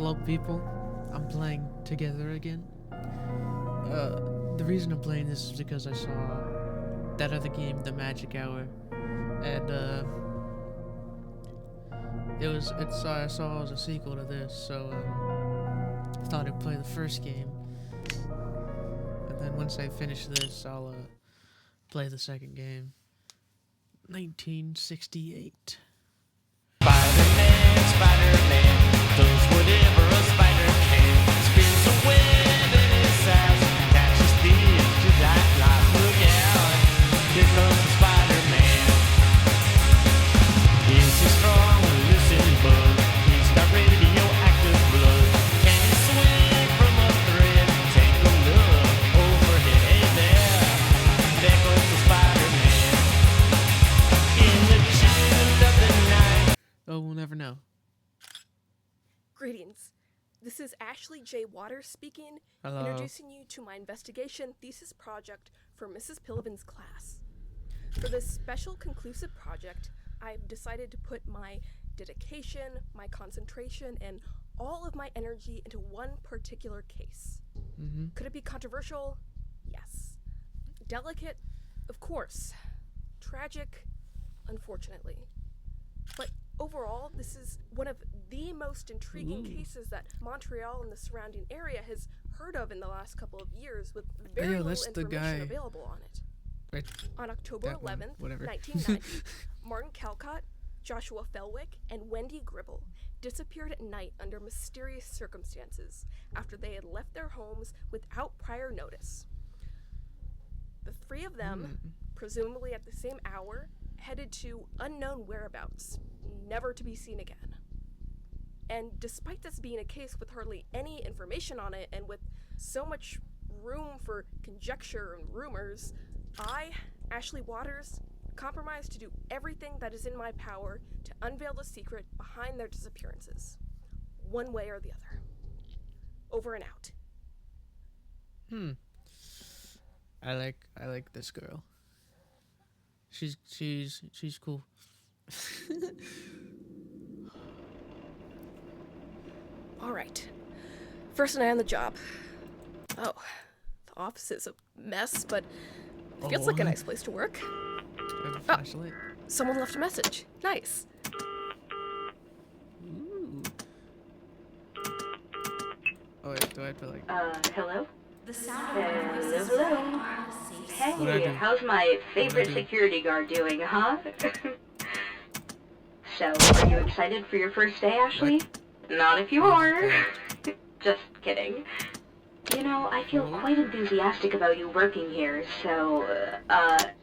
Hello, people. I'm playing Together again. The reason I'm playing this is because I saw that other game, The Magic Hour, and I saw it was a sequel to this, so I thought I'd play the first game, and then once I finish this, I'll play the second game. 1968. Spiderman, Spiderman, does whatever a spider can. Spins a web in his ass, catches thieves just like life. Look out, here comes the Spider-Man. Is he strong? Listen, bud, he's got radioactive blood. Can he swing from a thread? Take a look overhead. Hey there goes the Spider-Man. In the chill of the night. Oh, we'll never know. Greetings. This is Ashley J. Waters speaking, Hello. introducing you to my investigation thesis project for Mrs. Pillivan's class. For this special conclusive project, I've decided to put my dedication, my concentration, and all of my energy into one particular case. Could it be controversial? Yes. Delicate? Of course. Tragic? Unfortunately. But overall, this is one of the most intriguing cases that Montreal and the surrounding area has heard of in the last couple of years, with very little that's the information guy. available on it. Right. On October That one, 11th, whatever. 1990, Martin Calcott, Joshua Felwick, and Wendy Gribble disappeared at night under mysterious circumstances after they had left their homes without prior notice. The three of them, presumably at the same hour, headed to unknown whereabouts, never to be seen again. And despite this being a case with hardly any information on it, and with so much room for conjecture and rumors, I, Ashley Waters, compromised to do everything that is in my power to unveil the secret behind their disappearances, one way or the other. Over and out. I like this girl. She's cool. All right. First night on the job. Oh, the office is a mess, but it feels like a nice place to work. I have a flashlight. Someone left a message. Nice. Ooh. Oh wait, do I have to like? Hello? The sound of your voices Hello? are safe. What'd I Hey, do? how's my favorite do? security guard doing, huh? So, are you excited for your first day, Ashley? Not if you are. Just kidding. You know, I feel quite enthusiastic about you working here, so,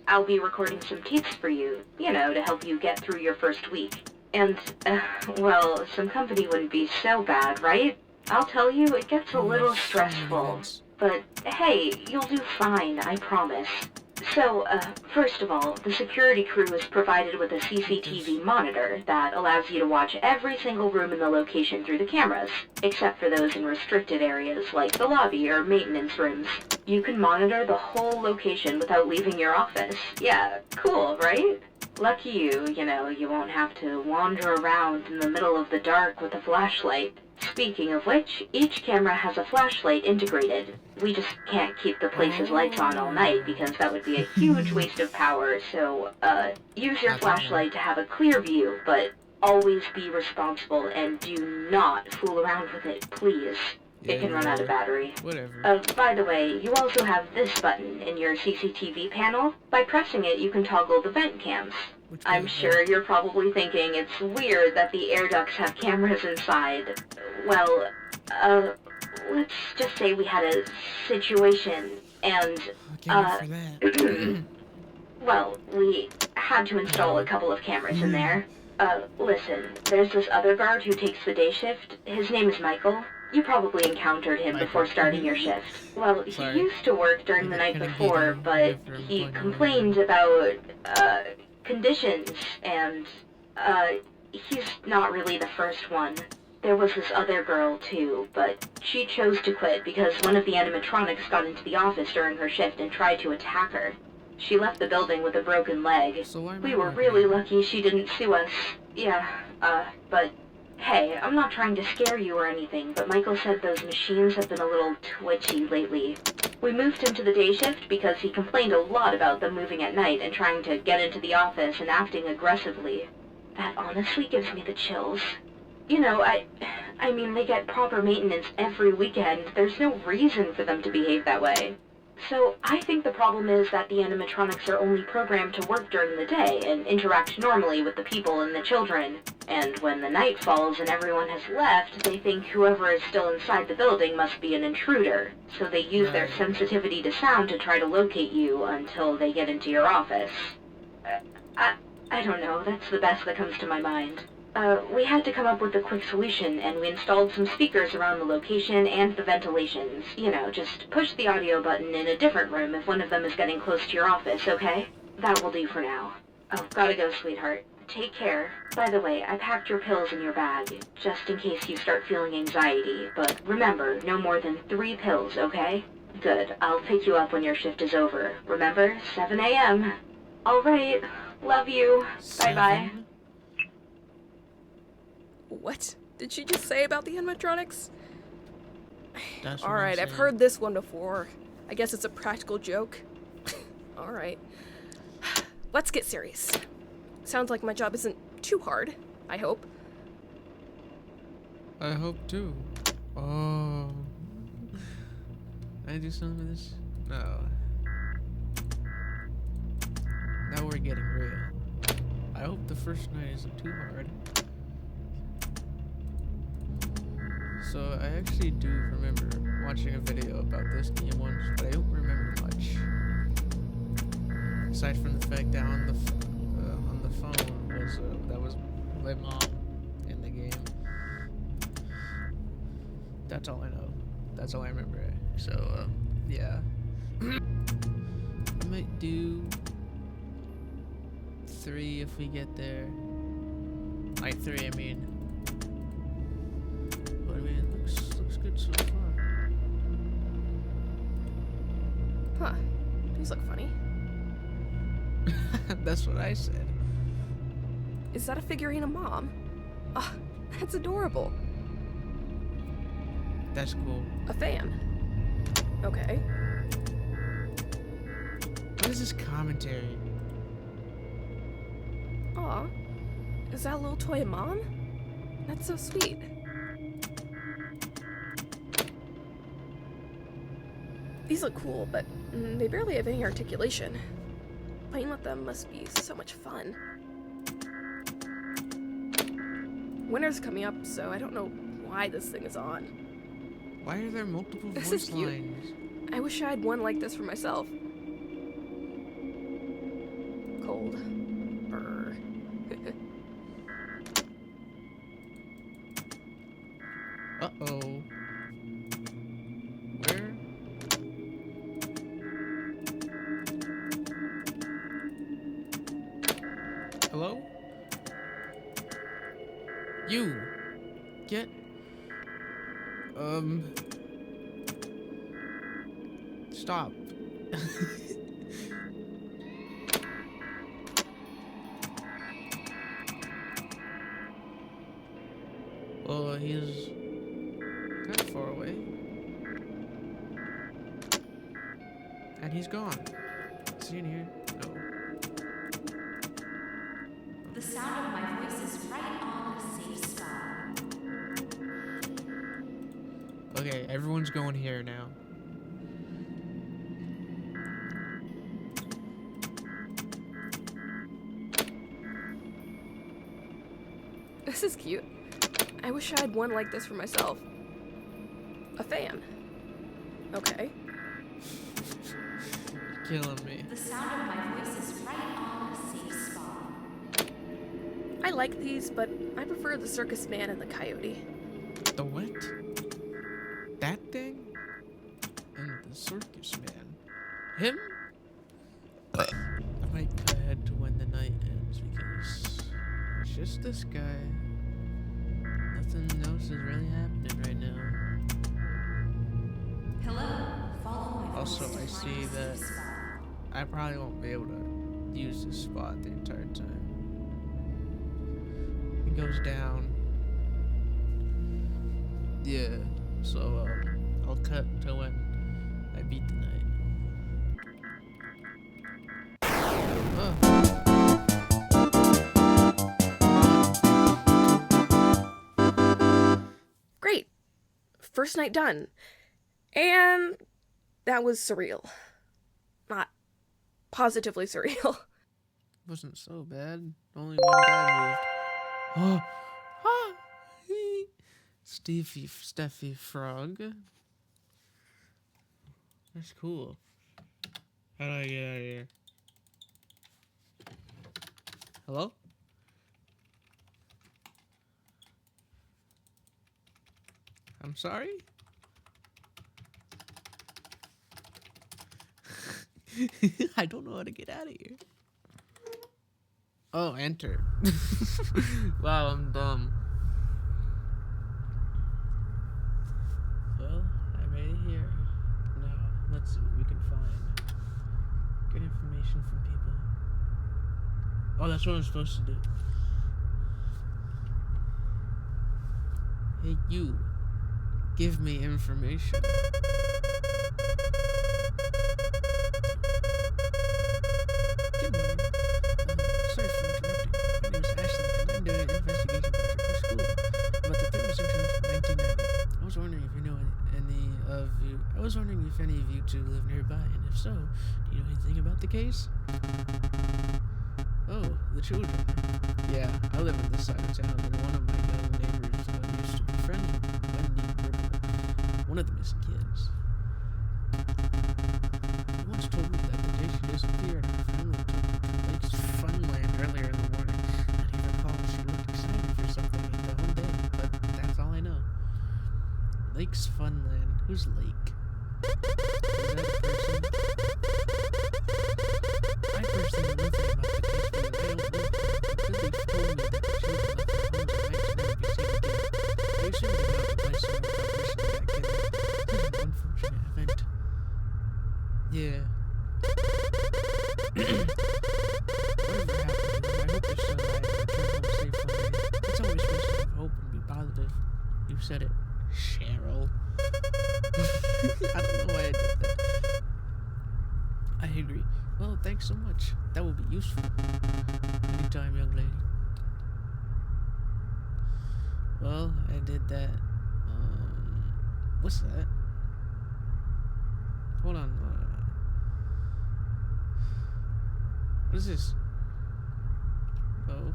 I'll be recording some tapes for you, to help you get through your first week. And, well, some company wouldn't be so bad, right? I'll tell you, it gets a little stressful. But, hey, you'll do fine, I promise. So, first of all, the security crew is provided with a CCTV monitor that allows you to watch every single room in the location through the cameras, except for those in restricted areas like the lobby or maintenance rooms. You can monitor the whole location without leaving your office. Yeah, cool, right? Lucky you, you won't have to wander around in the middle of the dark with a flashlight. Speaking of which, each camera has a flashlight integrated. We just can't keep the place's lights on all night because that would be a huge waste of power, so, use your flashlight to have a clear view, but always be responsible and do not fool around with it, please. It can run out of battery. Whatever. By the way, you also have this button in your CCTV panel. By pressing it, you can toggle the vent cams. I'm sure you're probably thinking it's weird that the air ducts have cameras inside. Well, let's just say we had a situation, and, For that. well, we had to install a couple of cameras in there. Listen, there's this other guard who takes the day shift. His name is Michael. You probably encountered him before starting your shift. Well, he used to work during the night before, but he complained about, conditions, and, he's not really the first one. There was this other girl, too, but she chose to quit because one of the animatronics got into the office during her shift and tried to attack her. She left the building with a broken leg. So why am We I were working really here? lucky she didn't sue us. Yeah, but Hey, I'm not trying to scare you or anything, but Michael said those machines have been a little twitchy lately. We moved him to the day shift because he complained a lot about them moving at night and trying to get into the office and acting aggressively. That honestly gives me the chills. You know, I mean, they get proper maintenance every weekend. There's no reason for them to behave that way. So, I think the problem is that the animatronics are only programmed to work during the day and interact normally with the people and the children. And when the night falls and everyone has left, they think whoever is still inside the building must be an intruder. So they use their sensitivity to sound to try to locate you until they get into your office. I don't know, that's the best that comes to my mind. We had to come up with a quick solution, and we installed some speakers around the location and the ventilations. You know, just push the audio button in a different room if one of them is getting close to your office, okay? That will do for now. Oh, gotta go, sweetheart. Take care. By the way, I packed your pills in your bag, just in case you start feeling anxiety. But remember, no more than 3 pills, okay? Good. I'll pick you up when your shift is over. Remember, 7 a.m. All right. Love you. Bye-bye. What did she just say about the animatronics? That's what Alright, I'm I've saying. heard this one before. I guess it's a practical joke. Alright. Let's get serious. Sounds like my job isn't too hard, I hope. I hope too. Oh. Can I do something with this? No. Now we're getting real. I hope the first night isn't too hard. So I actually do remember watching a video about this game once, but I don't remember much. Aside from the fact that on the phone was that was my mom in the game. That's all I know. That's all I remember. So yeah, I might do 3 if we get there. Like 3, I mean. But I mean, it looks good so far. Huh. These look funny. That's what I said. Is that a figurine of Mom? Ah, that's adorable. That's cool. A fan. Okay. What is this commentary? Aw. Is that a little toy of Mom? That's so sweet. These look cool, but they barely have any articulation. Playing with them must be so much fun. Winter's coming up, so I don't know why this thing is on. Why are there multiple This voice is cute. lines? I wish I had one like this for myself. Cold. Brr. Uh-oh. Where? Hello? You! Get... Stop. Well, he's not far away. And he's gone. Is he in here? No. The sound of my voice is right on a safe spot. Okay, everyone's going here now. This is cute. I wish I had one like this for myself. A fan. Okay. Killing me. The sound of my voice is right on a safe spot. I like these, but I prefer the circus man and the coyote. The what? That thing? And the circus man. Him? I might go ahead to when the night ends because it's just this guy. Nothing else is really happening right now. Hello, follow my voice Also, to I find see a that safe spot. I probably won't be able to use this spot the entire time. It goes down Yeah. So I'll cut to when I beat the night. Oh. Great. First night done. And that was surreal. Not positively surreal. Wasn't so bad. Only one guy moved. Oh. Steffi Frog. That's cool. How do I get out of here? Hello? I'm sorry? I don't know how to get out of here. Oh, enter. Wow, I'm dumb. Well, I made it here. Now, let's see what we can find. Get information from people. Oh, that's what I'm supposed to do. Hey, you. Give me information. Good morning. Sorry for interrupting. My name is Ashley, and I'm doing an investigation project for school about the third missing children from 1990. I was wondering if any of you two live nearby, and if so, do you know anything about the case? Oh, the children. Yeah, I live on this side of town, and one of my young neighbors used to be friends with Wendy Gribble, one of the missing kids. He once told me that the day she disappeared, her family took her to Lake's Funland earlier in the morning, and he recalled she looked excited for something the whole day, but that's all I know. Lake's Funland. Who's Lake? Is that a person? I personally know nothing about the case, but I don't know. Because they told me that the children left their homes at night to never be seen again. I assume they went out to play summer vibration back then. Such an unfortunate event. Yeah. Whatever happened to them, I hope they're still alive and return home safe one day. It's always supposed to have hope and be positive. You said it, Cheryl. I don't know why I did that. I agree. Well, thanks so much. That will be useful. Anytime, young lady. Well, I did that. What's that? Hold on. What is this? Oh.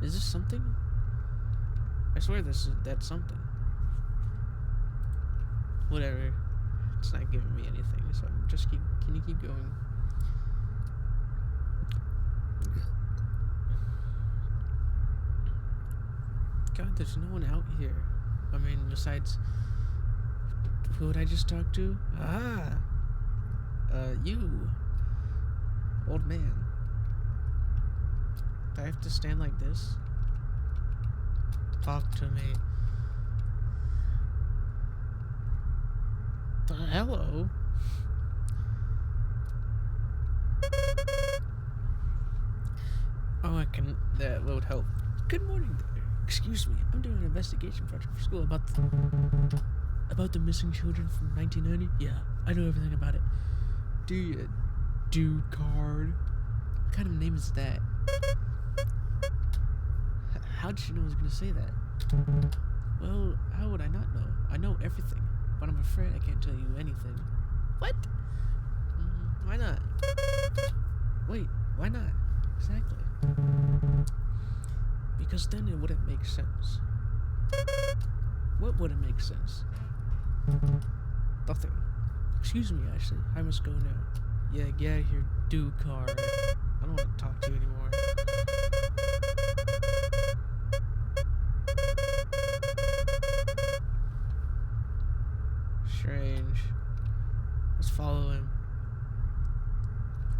Is this something? I swear that's something. Whatever. It's not giving me anything, so just can you keep going? God, there's no one out here. I mean, besides who would I just talk to? You. Old man. Do I have to stand like this? Talk to me. Hello? Oh, that would help. Good morning there. Excuse me, I'm doing an investigation project for school about the missing children from 1990. Yeah, I know everything about it. Do you do card? What kind of name is that? How did you know I was gonna say that? Well, how would I not know? I know everything, but I'm afraid I can't tell you anything. What? Why not? Wait, why not? Exactly. Because then it wouldn't make sense. What wouldn't make sense? Nothing. Excuse me, Ashley. I must go now. Yeah, get out of here, do card. I don't want to talk to you anymore. Strange. Let's follow him.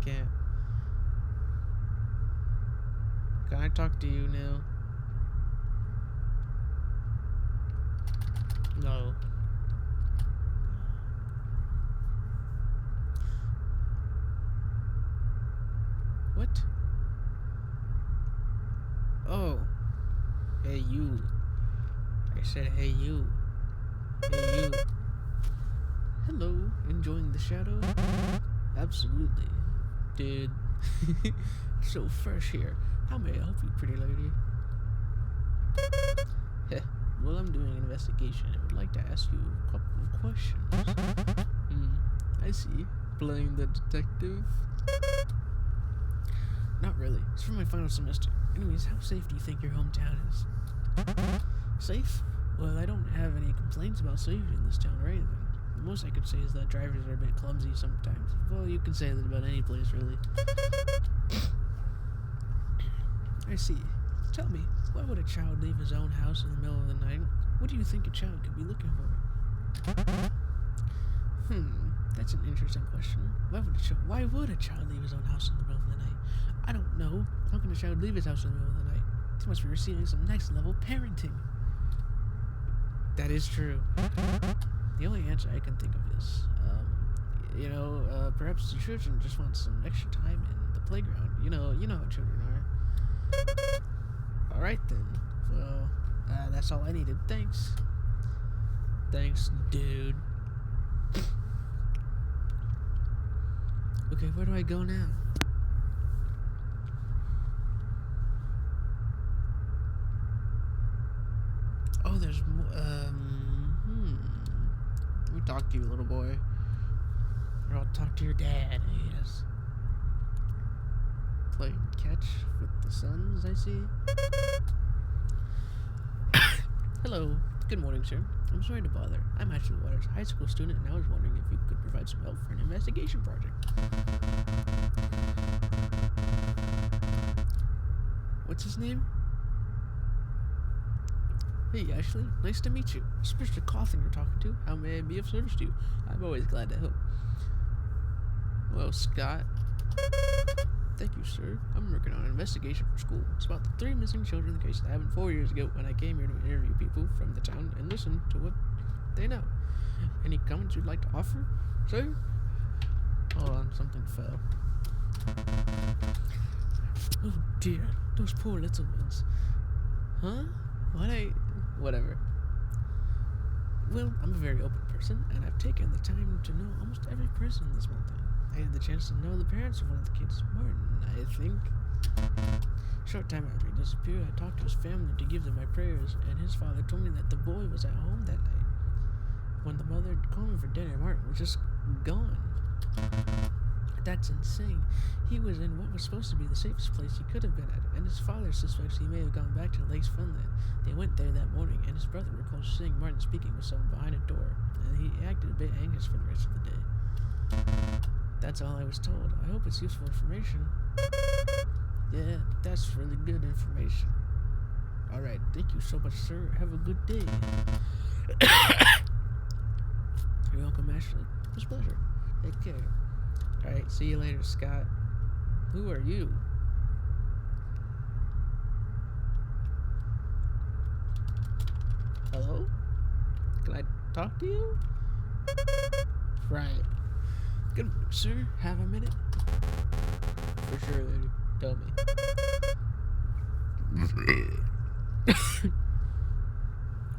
Can't. Can I talk to you now? No. What? Oh. Hey, you. I said, hey you. Hey you. Hello, enjoying the shadow? Absolutely. Dude. So fresh here. How may I help you, pretty lady? Heh. Well, I'm doing an investigation and would like to ask you a couple of questions. I see. Playing the detective? Not really. It's for my final semester. Anyways, how safe do you think your hometown is? Safe? Well, I don't have any complaints about safety in this town or anything. The most I could say is that drivers are a bit clumsy sometimes. Well, you can say that about any place, really. I see. Tell me, why would a child leave his own house in the middle of the night? What do you think a child could be looking for? That's an interesting question. Why would a child leave his own house in the middle of the night? I don't know. How can a child leave his house in the middle of the night? He must be receiving some next level parenting. That is true. The only answer I can think of is, perhaps the children just want some extra time in the playground. You know how children are. Alright then. Well, that's all I needed. Thanks. Thanks, dude. Okay, where do I go now? Oh, there's more. Let me talk to you, little boy. Or I'll talk to your dad, I guess. Playing catch with the Suns, I see. Hello. Good morning, sir. I'm sorry to bother. I'm actually Waters' high school student, and I was wondering if you could provide some help for an investigation project. What's his name? Hey, Ashley. Nice to meet you. It's Mr. Cawthon you're talking to. How may I be of service to you? I'm always glad to help. Hello, Scott. Thank you, sir. I'm working on an investigation for school. It's about the 3 missing children in the case that happened 4 years ago when I came here to interview people from the town and listen to what they know. Any comments you'd like to offer, sir? Hold on, something fell. Oh dear, those poor little ones. Huh? Whatever. Well, I'm a very open person, and I've taken the time to know almost every person in this small town. I had the chance to know the parents of one of the kids, Martin, I think. Short time after he disappeared, I talked to his family to give them my prayers, and his father told me that the boy was at home that night. When the mother called me for dinner, Martin was just gone. That's insane. He was in what was supposed to be the safest place he could have been at, and his father suspects he may have gone back to Lakes Funland. They went there that morning, and his brother recalls seeing Martin speaking with someone behind a door, and he acted a bit anxious for the rest of the day. That's all I was told. I hope it's useful information. Yeah, that's really good information. Alright, thank you so much, sir. Have a good day. You're welcome, Ashley. It was a pleasure. Take care. Alright, see you later, Scott. Who are you? Hello? Can I talk to you? Right. Good morning, sir. Have a minute? For sure, lady. Tell me.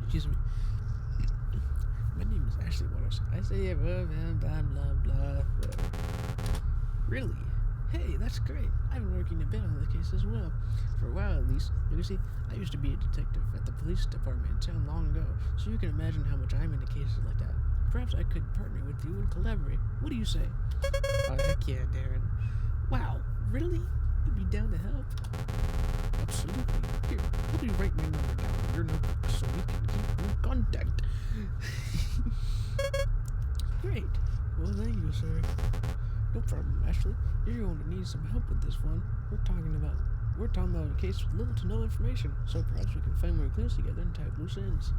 Excuse me. My name is Ashley Waters. I say blah, blah, blah, blah. Really? Hey, that's great. I've been working a bit on the case as well. For a while, at least. You see, I used to be a detective at the police department in town long ago, so you can imagine how much I'm into cases like that. Perhaps I could partner with you and collaborate. What do you say? Oh, heck yeah, Darren. Wow, really? You'd be down to help? Absolutely. Here, let me write my number down in your notebook so we can keep in contact. Great. Well, thank you, sir. No problem, Ashley. You're going to need some help with this one. We're talking about a case with little to no information, so perhaps we can find more clues together and tie up loose ends.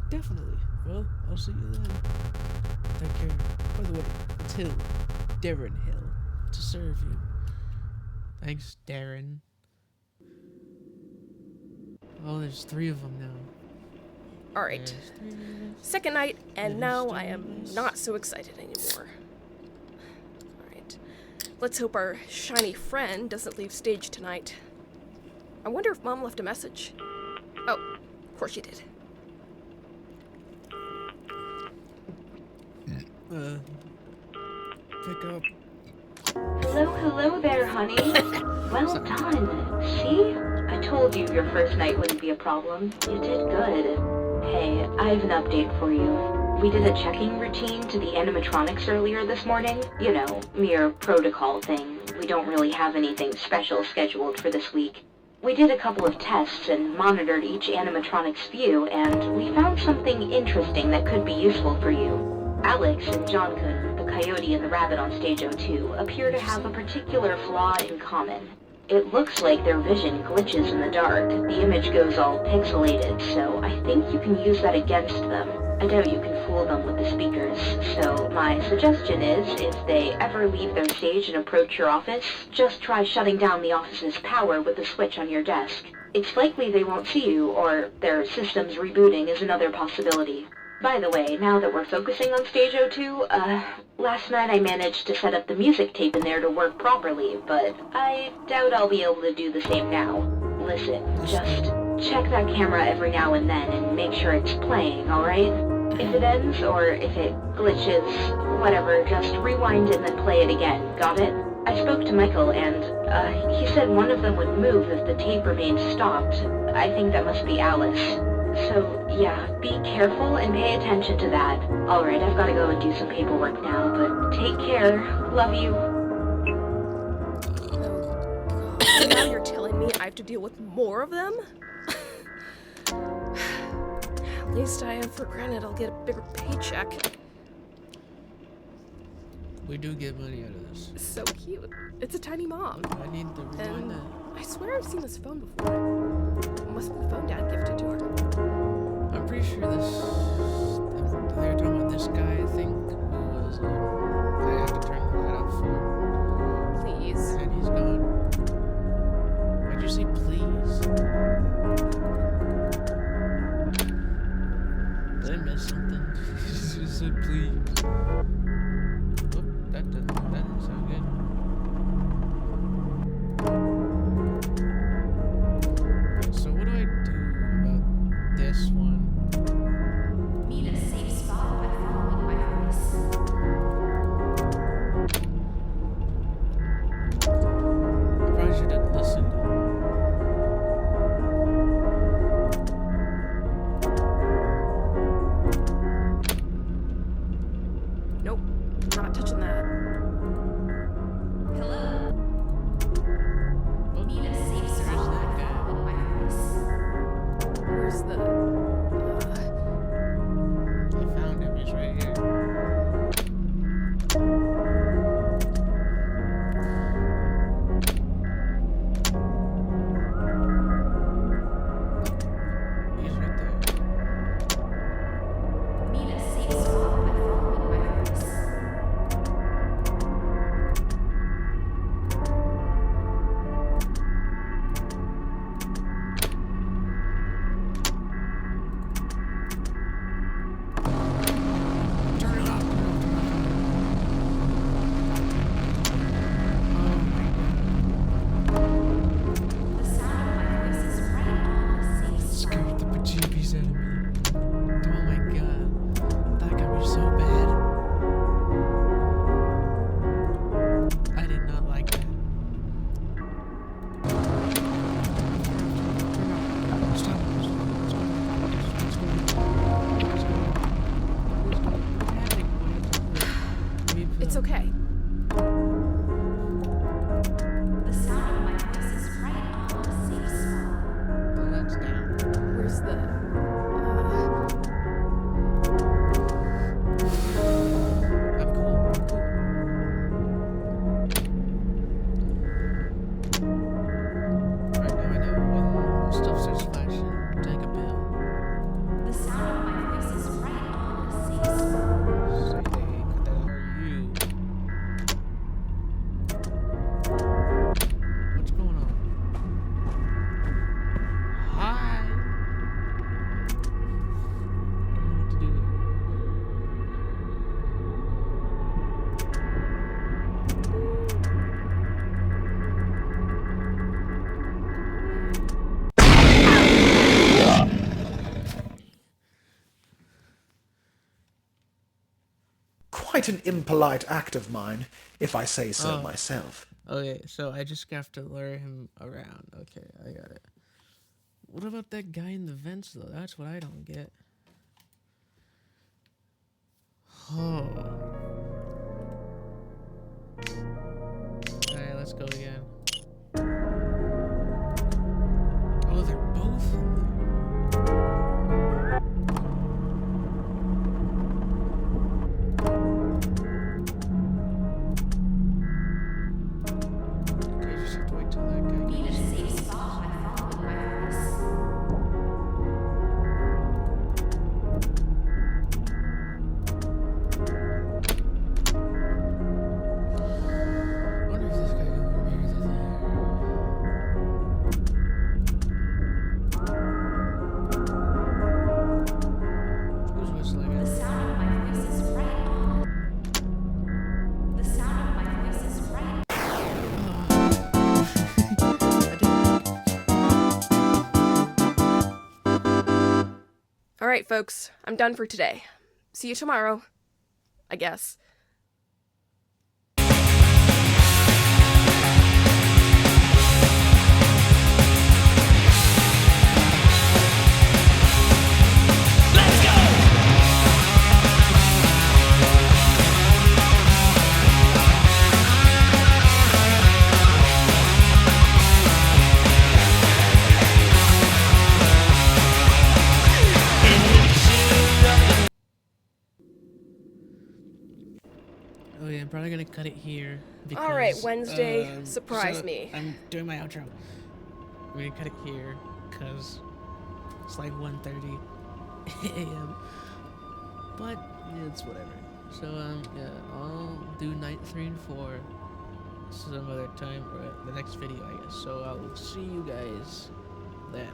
Definitely. Well, I'll see you then. Take care. By the way, it's Hill. Darren Hill. To serve you. Thanks, Darren. Oh, there's 3 of them now. Alright. Second night, and now I am not so excited anymore. Alright. Let's hope our shiny friend doesn't leave stage tonight. I wonder if Mom left a message. Oh, of course she did. pick up. Hello there, honey. Well done. See? I told you your first night wouldn't be a problem. You did good. Hey, I have an update for you. We did a checking routine to the animatronics earlier this morning. You know, mere protocol thing. We don't really have anything special scheduled for this week. We did a couple of tests and monitored each animatronic's view, and we found something interesting that could be useful for you. Alex and Jonkun, the coyote and the rabbit on stage 02, appear to have a particular flaw in common. It looks like their vision glitches in the dark. The image goes all pixelated, so I think you can use that against them. I doubt you can fool them with the speakers, so my suggestion is, if they ever leave their stage and approach your office, just try shutting down the office's power with the switch on your desk. It's likely they won't see you, or their system's rebooting is another possibility. By the way, now that we're focusing on stage 02, last night I managed to set up the music tape in there to work properly, but I doubt I'll be able to do the same now. Listen, just check that camera every now and then and make sure it's playing, alright? If it ends, or if it glitches, whatever, just rewind and then play it again, got it? I spoke to Michael and, he said one of them would move if the tape remained stopped. I think that must be Alice. So, yeah, be careful and pay attention to that. Alright, I've gotta go and do some paperwork now, but take care. Love you. Oh, God. And now you're telling me I have to deal with more of them? At least I have for granted I'll get a bigger paycheck. We do get money out of this. So cute. It's a tiny mom. I need to rewind And that. I swear I've seen this phone before. It must be the phone Dad gifted to her. I'm pretty sure they were talking about this guy, I think, who was, I have to turn the light off for, Please. and he's gone. Why'd you say please? Did I miss something? You just said please. Oh, that didn't sound good. Alright, so what do I do about this one? Need a safe spot by following my voice. quite an impolite act of mine, if I say so Oh. myself. Okay, so I just have to lure him around. Okay, I got it. What about that guy in the vents, though? That's what I don't get. Oh. Alright, let's go again. Oh, they're both in there. Okay, just have to wait till that guy Need a goes. safe spot by following my voice. I wonder if this guy over here is there. Who's whistling The at? sound of my voice is right on. The sound of my voice is right. All right, folks, I'm done for today. See you tomorrow, I guess. Oh yeah, I'm probably gonna cut it here because. All right, Wednesday, so surprise me. I'm doing my outro. I'm gonna cut it here because it's like 1:30 a.m. But yeah, it's whatever. So yeah, I'll do night 3 and 4 some other time or the next video, I guess. So I'll see you guys then.